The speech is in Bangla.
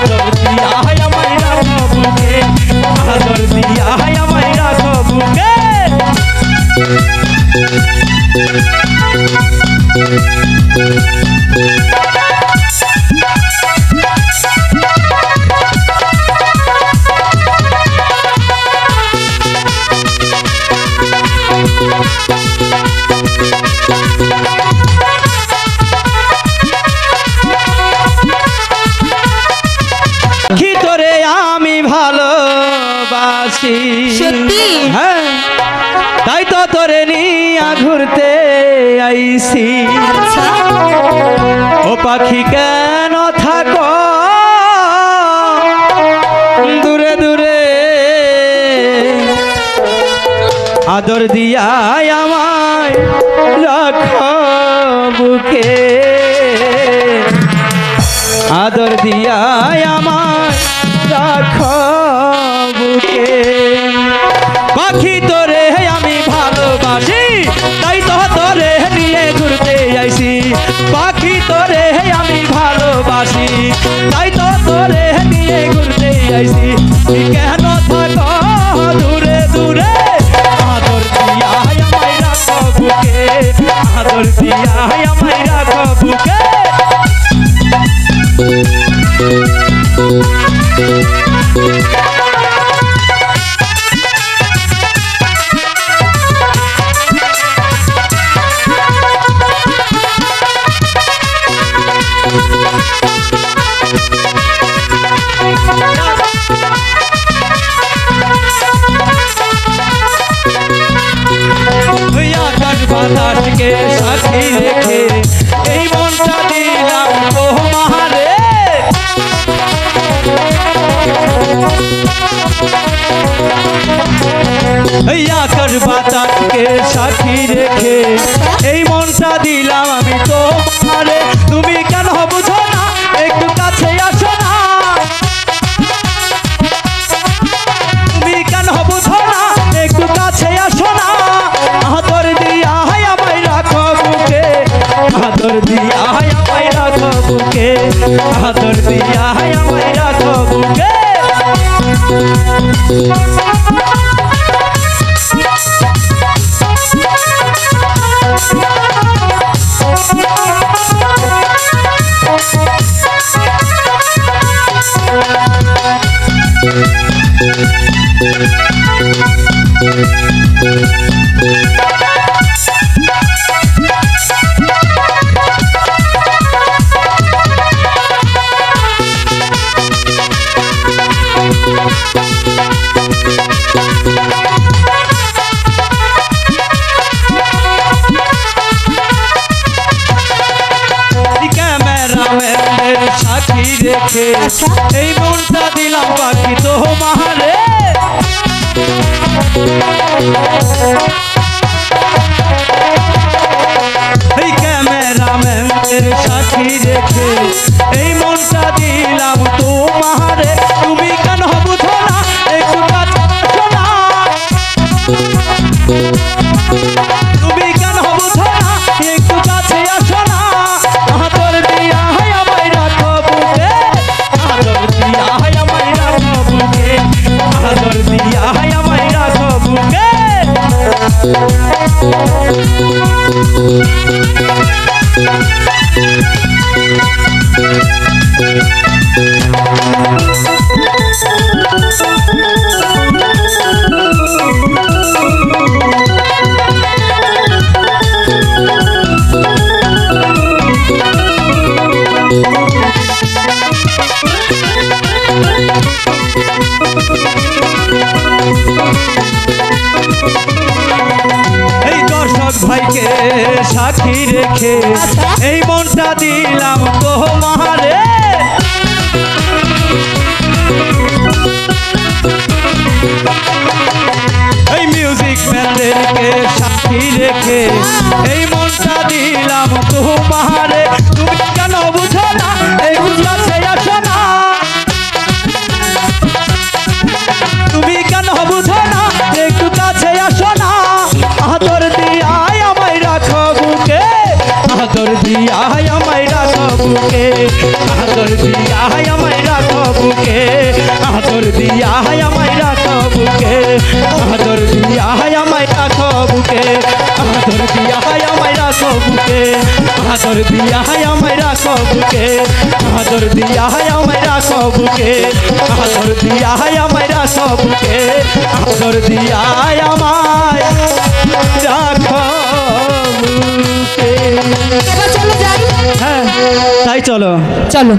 আদর দিয়া আমায় রাখো বুকে, আদর দিয়া আমায় রাখো বুকে। কি তোরে আমি ভালোবাসি সত্যি? হ্যাঁ, তাই তো তোরে নিয়া ঘুরতে আইছি। আচ্ছা, ও পাখি কেন থাকো দূরে দূরে, আদর দিয়া আমায় রাখো বুকে, আদর দিয়া আমায় রাখো বুকে। পাখি তোরে আমি ভালোবাসি, তাই তো তোরে নিয়ে ঘুরতে আইছি। পাখি তোরে আমি ভালোবাসি, তাই তো তোরে নিয়ে ঘুরতে আইছি। তুই কেন থাকো দূরে দূরে, আদর দিয়া আমায় রাখো বুকে, আদর দিয়া আমায় রাখো বুকে। আকাশ বাতাসকে সাথী রেখে এই মনটা দিলাম তোমারে। এই আকাশ বাতাসকে সাথী রেখে এই মনটা দিলাম আমি তোমারে। তুমি কেন বুঝো না, একটু কাছে আসো না। তুমি কেন বুঝো না, একটু কাছে আসো না। আদর দিয়া আমায় রাখো বুকে, আদর দিয়া আমায় রাখো বুকে, আদর দিয়া আমায় রাখো বুকে। ক্যামেরাম্যানের সাথী রেখে এই মনটা দিলাম পাখি তোমারে। এই ক্যামেরাম্যানের সাথী রেখে এই মনটা দিলাম তোমারে। তুমি কেন বুঝো না, একটু কাছে আসো না। তুমি কেন বুঝো না, একটু কাছে আসো না। আদর দিয়া আমায় রাখো বুকে, আদর দিয়া আমায় রাখো বুকে, আদর দিয়া আমায় রাখো বুকে। বুকে আদর দিয়া আমায় রাখো বুকে আদর দিয়া আমায় রাখো বুকে আদর দিয়া আমায় রাখো বুকে আদর দিয়া আমায় রাখো বুকে আদর দিয়া আমায় রাখো বুকে। এবার চলো যাই। হ্যাঁ তাই চলো চলো।